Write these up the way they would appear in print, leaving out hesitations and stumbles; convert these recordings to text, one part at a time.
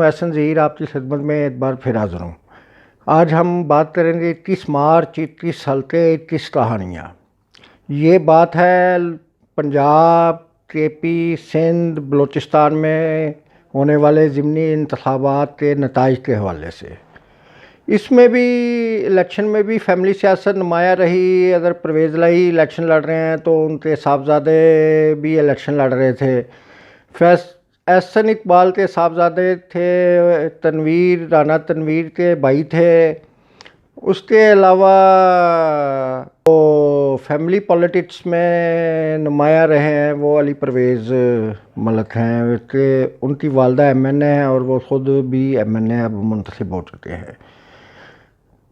ہوں احسن ظہیر، آپ کی خدمت میں ایک بار پھر حاضر ہوں۔ آج ہم بات کریں گے 21 مارچ 21 حلقے 21 کہانیاں۔ یہ بات ہے پنجاب، کے پی، سندھ، بلوچستان میں ہونے والے ضمنی انتخابات کے نتائج کے حوالے سے۔ اس میں بھی الیکشن میں بھی فیملی سیاست نمایاں رہی۔ اگر پرویز الہی الیکشن لڑ رہے ہیں تو ان کے صاحبزادے بھی الیکشن لڑ رہے تھے۔ احسن اقبال کے صاحبزادے تھے، تنویر، رانا تنویر کے بھائی تھے۔ اس کے علاوہ وہ فیملی پولیٹکس میں نمایاں رہے ہیں وہ علی پرویز ملک ہیں کہ ان کی والدہ ایم این اے ہیں اور وہ خود بھی ایم این اے اب منتخب ہو چکے ہیں۔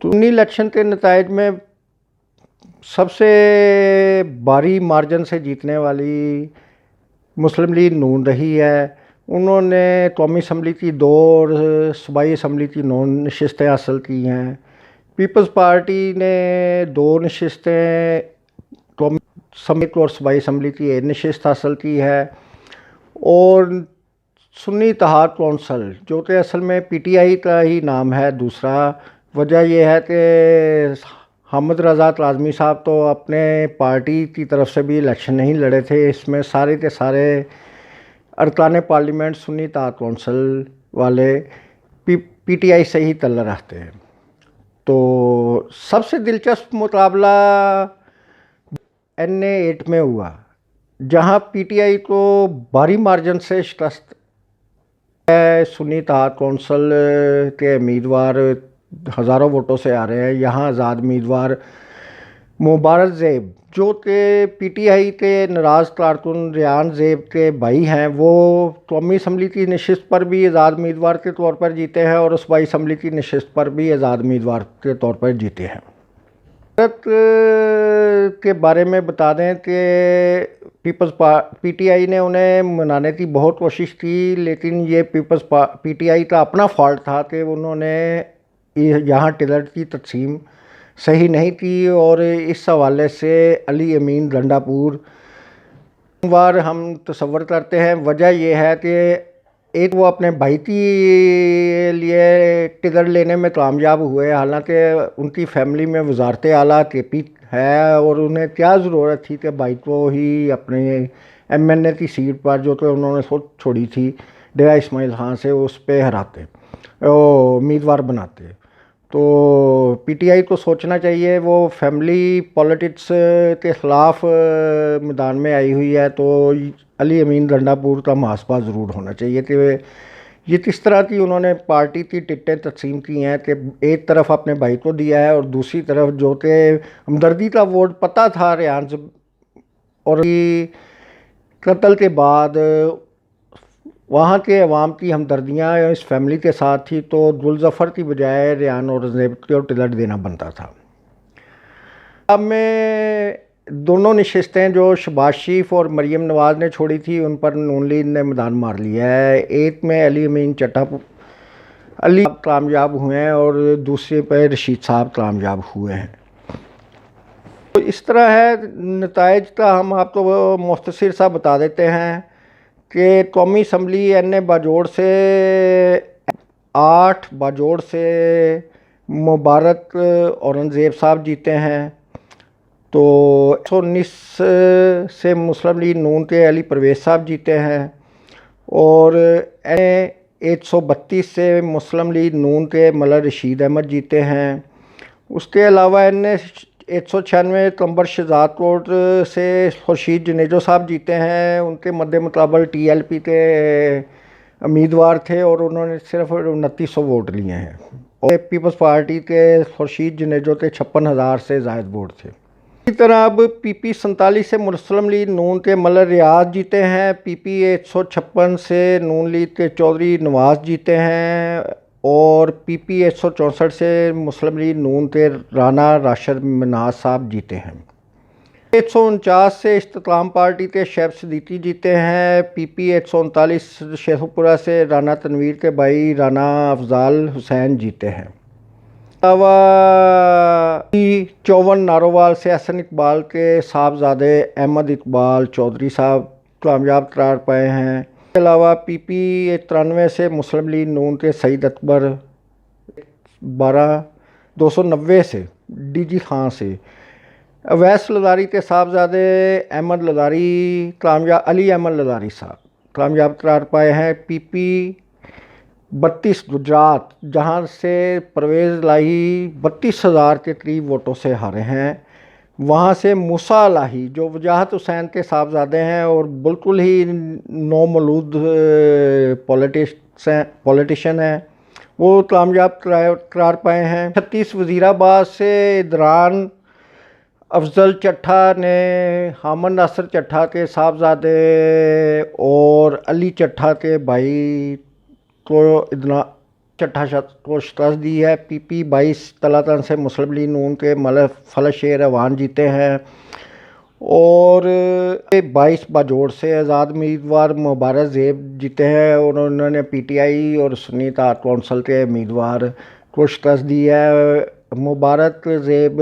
تو انہی الیکشن کے نتائج میں سب سے بھاری مارجن سے جیتنے والی مسلم لیگ نون رہی ہے۔ انہوں نے قومی اسمبلی کی 2 اور صوبائی اسمبلی کی 9 نشستیں حاصل کی ہیں۔ پیپلز پارٹی نے 2 نشستیں، قومی اسمبلی اور صوبائی اسمبلی کی 1 نشست حاصل کی ہے۔ اور سنی اتحاد کونسل، جو کہ اصل میں پی ٹی آئی کا ہی نام ہے دوسرا، وجہ یہ ہے کہ حامد رضا کاظمی صاحب تو اپنے پارٹی کی طرف سے بھی الیکشن نہیں لڑے تھے۔ اس میں سارے کے سارے ارکان پارلیمنٹ سنی اتحاد کونسل والے پی ٹی آئی سے ہی تعلق رکھتے ہیں۔ تو سب سے دلچسپ مقابلہ این اے 8 میں ہوا، جہاں پی ٹی آئی کو بھاری مارجن سے شکست ہے۔ سنی اتحاد کونسل کے امیدوار ہزاروں ووٹوں سے آ رہے ہیں۔ یہاں آزاد امیدوار مبارک زیب، جو کہ پی ٹی آئی کے ناراض کارکن ریان زیب کے بھائی ہیں، وہ قومی اسمبلی کی نشست پر بھی آزاد امیدوار کے طور پر جیتے ہیں اور صوبائی اسمبلی کی نشست پر بھی آزاد امیدوار کے طور پر جیتے ہیں۔ بھارت کے بارے میں بتا دیں کہ پی ٹی آئی نے انہیں منانے کی بہت کوشش کی، لیکن یہ پی ٹی آئی کا اپنا فالٹ تھا کہ انہوں نے یہاں ٹکٹ کی تقسیم صحیح نہیں کی، اور اس حوالے سے علی امین رنڈا پور بار ہم تصور کرتے ہیں۔ وجہ یہ ہے کہ ایک وہ اپنے بھائی کے لیے ٹکٹ لینے میں کامیاب ہوئے، حالانکہ ان کی فیملی میں وزارت اعلیٰ کے پی ہے، اور انہیں کیا ضرورت تھی کہ بھائی کو ہی اپنے ایم این اے کی سیٹ پر، جو کہ انہوں نے خود چھوڑی تھی ڈیرہ اسماعیل خان سے، اس پہ ہراتے، امیدوار بناتے۔ تو پی ٹی آئی کو سوچنا چاہیے، وہ فیملی پولیٹکس کے خلاف میدان میں آئی ہوئی ہے، تو علی امین رنڈا پور کا محاسبہ ضرور ہونا چاہیے کہ یہ کس طرح کی انہوں نے پارٹی کی ٹکٹیں تقسیم کی ہیں، کہ ایک طرف اپنے بھائی کو دیا ہے اور دوسری طرف جو کہ ہمدردی کا ووٹ پتہ تھا ریان اور قتل کے بعد وہاں کے عوام کی ہمدردیاں اس فیملی کے ساتھ تھی، تو گلظفر کی بجائے ریان اور زیب کو ٹکٹ دینا بنتا تھا۔ اب میں دونوں نشستیں جو شہباز شریف اور مریم نواز نے چھوڑی تھی، ان پر نون لیگ نے میدان مار لیا ہے۔ ایک میں علی امین علی کامیاب ہوئے ہیں اور دوسرے پہ رشید صاحب کامیاب ہوئے ہیں۔ تو اس طرح ہے نتائج کا، ہم آپ کو مختصر سا بتا دیتے ہیں کہ قومی اسمبلی این اے باجوڑ سے 8 باجوڑ سے مبارک اورنگزیب صاحب جیتے ہیں۔ تو 119 سے مسلم لیگ نون کے علی پرویز صاحب جیتے ہیں، اور 132 سے مسلم لیگ نون کے ملک رشید احمد جیتے ہیں۔ اس کے علاوہ 196 قمبر شہزاد کوٹ سے خورشید جنیجو صاحب جیتے ہیں۔ ان کے مد مقابل ٹی ایل پی کے امیدوار تھے اور انہوں نے صرف 2900 ووٹ لیے ہیں، اور پیپلز پارٹی کے خورشید جنیجو کے 56,000 سے زائد ووٹ تھے۔ اسی طرح اب پی پی 47 سے مسلم لیگ نون کے ملک ریاض جیتے ہیں۔ پی پی 156 سے نون لیگ کے چودھری نواز جیتے ہیں، اور پی پی 164 سے مسلم لیگ نون کے رانا راشد مناز صاحب جیتے ہیں۔ 149 سے استقلام پارٹی کے شعیب صدیقی جیتے ہیں۔ پی پی 139 شیخو پورہ سے رانا تنویر کے بھائی رانا افضال حسین جیتے ہیں۔ علاوہ 54 نارووال سے احسن اقبال کے صاحبزادے احمد اقبال چودھری صاحب کامیاب قرار پائے ہیں۔ کے علاوہ پی پی 93 سے مسلم لیگ نون کے سعید اکبر، 290 سے ڈی جی خان سے اویس لداری کے صاحبزادے احمد لداری علی احمد لداری صاحب کامیاب قرار پائے ہیں۔ پی پی 32 گجرات، جہاں سے پرویز الہی 32,000 کے قریب ووٹوں سے ہارے ہیں، وہاں سے موسیٰ الہی جو وجاہت حسین کے صاحبزادے ہیں اور بالکل ہی نومولود پولیٹیشن ہیں، وہ کامیاب قرار پائے ہیں۔ 36 وزیر آباد سے دران افضل چٹھا نے حامد ناصر چٹھا کے صاحبزادے اور علی چٹھا کے بھائی کو چٹھا کو شکست دی ہے۔ پی پی 22 تلاتن سے مسلم لیگ نون کے ملک فلک شیر اعوان جیتے ہیں، اور 22 باجوڑ سے آزاد امیدوار مبارک زیب جیتے ہیں، اور انہوں نے پی ٹی آئی اور سنی اتحاد کونسل کے امیدوار کو شکست دی ہے۔ مبارک زیب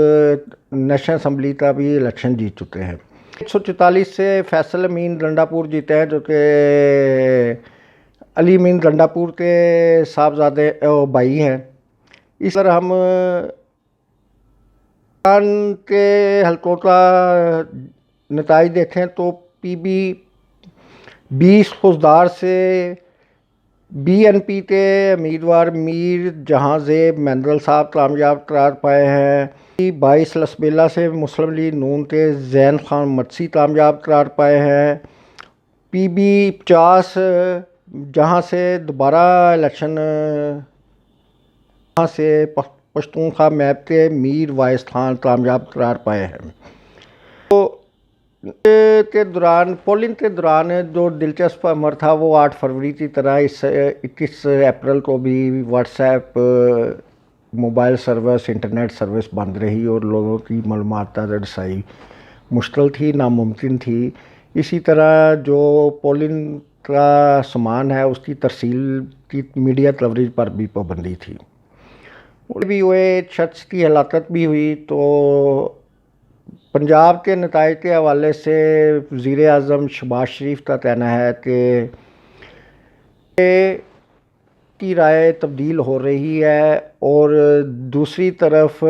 نیشنل اسمبلی کا بھی الیکشن جیت چکے ہیں۔ 144 سے فیصل امین ڈنڈا پور جیتے ہیں، جو کہ علی امین ڈنڈا پور کے صاحبزادے بھائی ہیں۔ اس طرح ہم کے حلقوں کا نتائج دیکھیں تو پی بی 20 خوزدار سے بی این پی کے امیدوار میر جہاں زیب مہندرل صاحب کامیاب قرار پائے ہیں۔ 22 لسبیلا سے مسلم لیگ نون کے زین خان مدسی کامیاب قرار پائے ہیں۔ پی بی 50 جہاں سے دوبارہ الیکشن جہاں سے پشتونخوا میپ کے میر وائس خان کامیاب قرار پائے ہیں۔ تو پولنگ کے دوران جو دلچسپ امر تھا وہ 8 فروری کی طرح 21 اپریل کو بھی WhatsApp mobile service internet service بند رہی اور لوگوں کی معلومات تک رسائی مشکل تھی، ناممکن تھی۔ اسی طرح جو پولنگ کا سامان ہے اس کی ترسیل کی میڈیا کوریج پر بھی پابندی تھی۔ بھی ہوئے، ایک شخص کی ہلاکت بھی ہوئی۔ تو پنجاب کے نتائج کے حوالے سے وزیر اعظم شہباز شریف کا کہنا ہے کہ کی رائے تبدیل ہو رہی ہے، اور دوسری طرف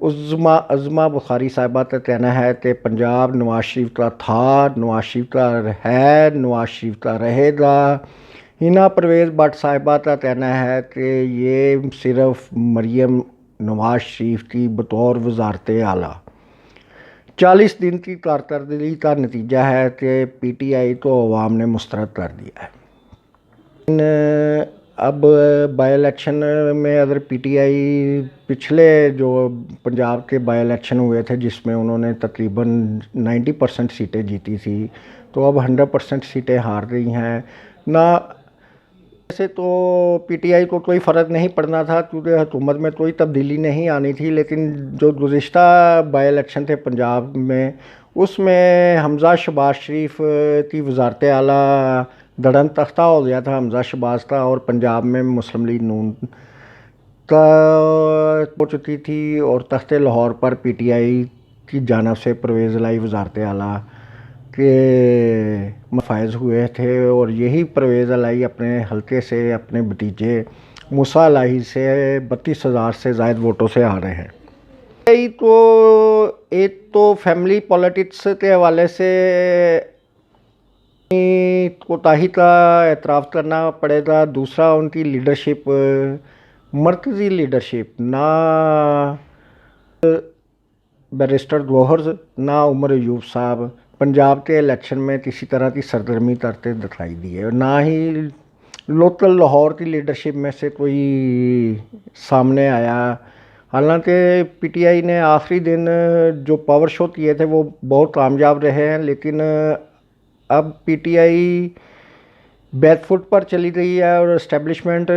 عظمیٰ بخاری صاحبہ کا کہنا ہے کہ پنجاب نواز شریف کا تھا، نواز شریف کا ہے، نواز شریف کا رہے گا۔ ہنا پرویز بٹ صاحبہ کا کہنا ہے کہ یہ صرف مریم نواز شریف کی بطور وزارت اعلیٰ 40 دن کی کارکردگی کا نتیجہ ہے کہ پی ٹی آئی کو عوام نے مسترد کر دیا ہے۔ اب بائی الیکشن میں اگر پی ٹی آئی پچھلے جو پنجاب کے بائی الیکشن ہوئے تھے جس میں انہوں نے تقریباً 90% سیٹیں جیتی تھی، تو اب 100% سیٹیں ہار گئی ہیں۔ نہ ویسے تو پی ٹی آئی کو کوئی فرق نہیں پڑنا تھا کیونکہ حکومت میں کوئی تبدیلی نہیں آنی تھی، لیکن جو گزشتہ بائی الیکشن تھے پنجاب میں، اس میں حمزہ شہباز شریف کی وزارت اعلیٰ دڑن تختہ ہو گیا تھا حمزہ شہباز کا، اور پنجاب میں مسلم لیگ نون کا ہو چکی تھی، اور تخت لاہور پر پی ٹی آئی کی جانب سے پرویز الہی وزارت اعلیٰ کے فائز ہوئے تھے، اور یہی پرویز الہی اپنے حلقے سے اپنے بھتیجے موسیٰ الہی سے 32,000 سے زائد ووٹوں سے ہارے ہیں۔ ایک تو فیملی پولیٹکس کے حوالے سے کوتاہی کا اعتراف کرنا پڑے گا، دوسرا ان کی لیڈرشپ، مرکزی لیڈرشپ، نہ بیرسٹر گوہر نہ عمر ایوب صاحب پنجاب کے الیکشن میں کسی طرح کی سرگرمی کرتے دکھائی دی ہے، نہ ہی لوکل لاہور کی لیڈرشپ میں سے کوئی سامنے آیا۔ حالانکہ پی ٹی آئی نے آخری دن جو پاور شو کیے تھے وہ بہت کامیاب رہے ہیں، لیکن اب P T I back foot پر چلی گئی ہے، اور اسٹیبلشمنٹ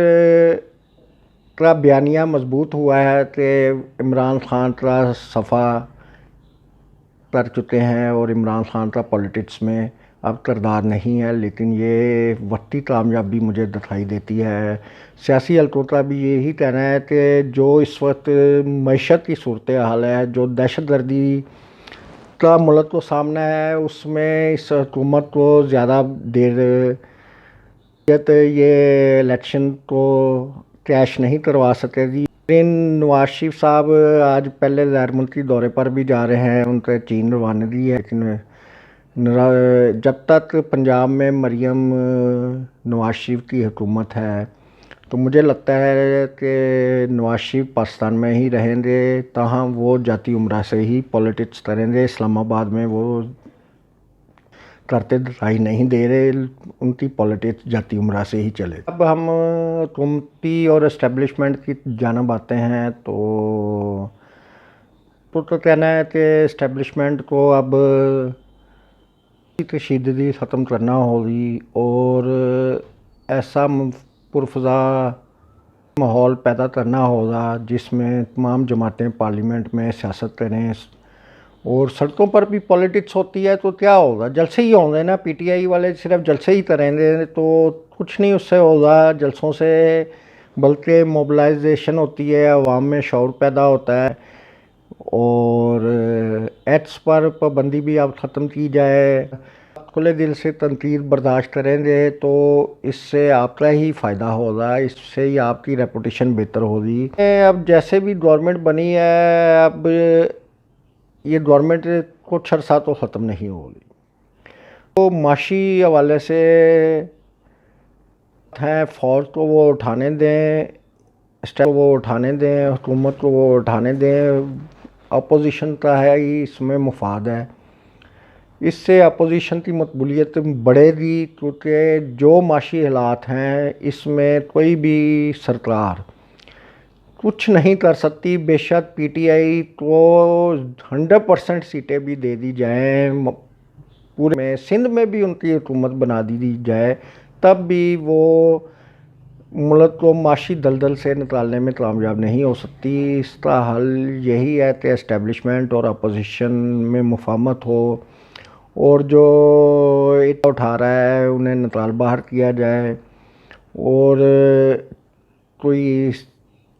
کا بیانیہ مضبوط ہوا ہے کہ عمران خان کا صفحہ کر چکے ہیں، اور عمران خان کا پولیٹکس میں اب کردار نہیں ہے، لیکن یہ وقتی کامیابی مجھے دکھائی دیتی ہے۔ سیاسی حلقوں کا بھی یہی کہنا ہے کہ جو اس وقت معیشت کی صورتحال ہے، جو دہشت گردی مسئلہ ملک کو سامنا ہے اس میں اس حکومت کو زیادہ دیر یہ الیکشن کو کیش نہیں کروا سکے گی. لیکن نواز شریف صاحب آج پہلے غیر ملکی دورے پر بھی جا رہے ہیں, ان پہ چین روانگی ہے, لیکن جب تک پنجاب میں مریم نواز شریف کی حکومت ہے تو مجھے لگتا ہے کہ نواز شریف پاکستان میں ہی رہیں گے, تاہم وہ ذاتی عمرہ سے ہی پولیٹکس کریں گے. اسلام آباد میں وہ کرتے دکھائی نہیں دے رہے, ان کی پولیٹکس ذاتی عمرہ سے ہی چلے. اب ہم حکومتی اور اسٹیبلشمنٹ کی جانب آتے ہیں تو کہنا ہے کہ اسٹیبلشمنٹ کو اب کشیدگی ختم کرنا ہوگی اور ایسا پرفضا ماحول پیدا کرنا ہوگا جس میں تمام جماعتیں پارلیمنٹ میں سیاست کریں اور سڑکوں پر بھی پولیٹکس ہوتی ہے. تو کیا ہوگا, جلسے ہی ہوں گے نا, پی ٹی آئی والے صرف جلسے ہی کریں گے تو کچھ نہیں اس سے ہوگا جلسوں سے, بلکہ موبلائزیشن ہوتی ہے, عوام میں شعور پیدا ہوتا ہے اور ایکٹس پر پابندی بھی اب ختم کی جائے. کھلے دل سے تنقید برداشت کریں گے تو اس سے آپ کا ہی فائدہ ہوگا, اس سے ہی آپ کی ریپوٹیشن بہتر ہوگی. اب جیسے بھی گورنمنٹ بنی ہے, اب یہ گورنمنٹ کچھ عرصہ تو ختم نہیں ہوگی. تو معاشی حوالے سے ہیں, فوج کو وہ اٹھانے دیں, اسٹیپ کو وہ اٹھانے دیں, حکومت کو وہ اٹھانے دیں. اپوزیشن کا ہے ہی اس میں مفاد ہے, اس سے اپوزیشن کی مقبولیت بڑھے گی, کیونکہ جو معاشی حالات ہیں اس میں کوئی بھی سرکار کچھ نہیں کر سکتی. بے شک پی ٹی آئی کو 100% سیٹیں بھی دے دی جائیں, پورے میں سندھ میں بھی ان کی حکومت بنا دی جائے, تب بھی وہ ملک کو معاشی دلدل سے نکالنے میں کامیاب نہیں ہو سکتی. اس کا حل یہی ہے کہ اسٹیبلشمنٹ اور اپوزیشن میں مفاہمت ہو اور جو اٹھا رہا ہے انہیں نکال باہر کیا جائے اور کوئی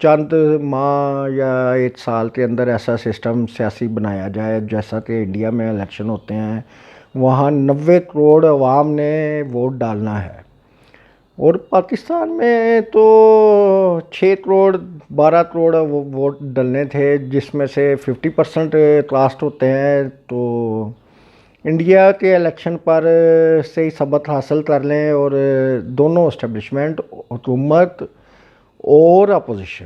چند ماہ یا ایک سال کے اندر ایسا سسٹم سیاسی بنایا جائے جیسا کہ انڈیا میں الیکشن ہوتے ہیں, وہاں 90 کروڑ عوام نے ووٹ ڈالنا ہے اور پاکستان میں تو 6 کروڑ 12 کروڑ ووٹ ڈلنے تھے, جس میں سے 50% کاسٹ ہوتے ہیں. تو انڈیا کے الیکشن پر سے ہی سبق حاصل کر لیں اور دونوں اسٹیبلشمنٹ, حکومت اور اپوزیشن,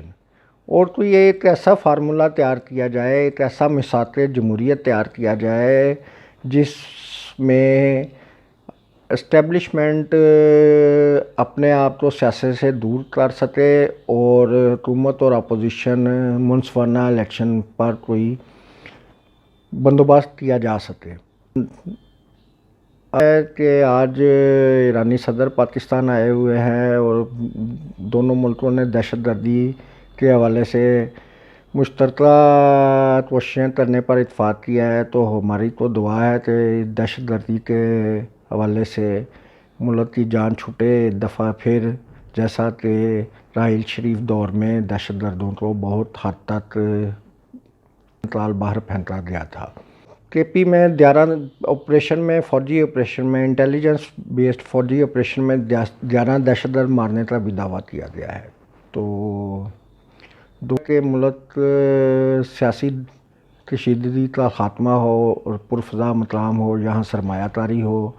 اور کوئی ایک ایسا فارمولہ تیار کیا جائے, ایک ایسا میثاق جمہوریت تیار کیا جائے جس میں اسٹیبلشمنٹ اپنے آپ کو سیاست سے دور کر سکے اور حکومت اور اپوزیشن منصفانہ الیکشن پر کوئی بندوبست کیا جا سکے. کہ آج ایرانی صدر پاکستان آئے ہوئے ہیں اور دونوں ملکوں نے دہشت گردی کے حوالے سے مشترکہ کوششیں کرنے پر اتفاق کیا ہے, تو ہماری تو دعا ہے کہ دہشت گردی کے حوالے سے ملک کی جان چھوٹے ایک دفعہ پھر, جیسا کہ راحیل شریف دور میں دہشت گردوں کو بہت حد تک نکال باہر پھینکا گیا تھا. کے پی میں 11 آپریشن میں, فوجی آپریشن میں, انٹیلیجنس بیسڈ فوجی آپریشن میں 11 دہشت گرد مارنے کا بھی دعویٰ کیا گیا ہے. تو دو کہ ملک سیاسی کشیدگی کا خاتمہ ہو اور پرفضا مقام ہو, یہاں سرمایہ کاری ہو.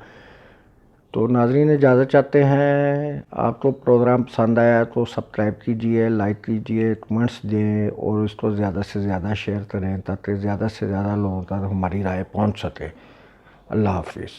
تو ناظرین اجازت چاہتے ہیں, آپ کو پروگرام پسند آیا تو سبسکرائب کیجئے, لائک کیجئے, کمنٹس دیں اور اس کو زیادہ سے زیادہ شیئر کریں تاکہ زیادہ سے زیادہ لوگوں تک ہماری رائے پہنچ سکے. اللہ حافظ.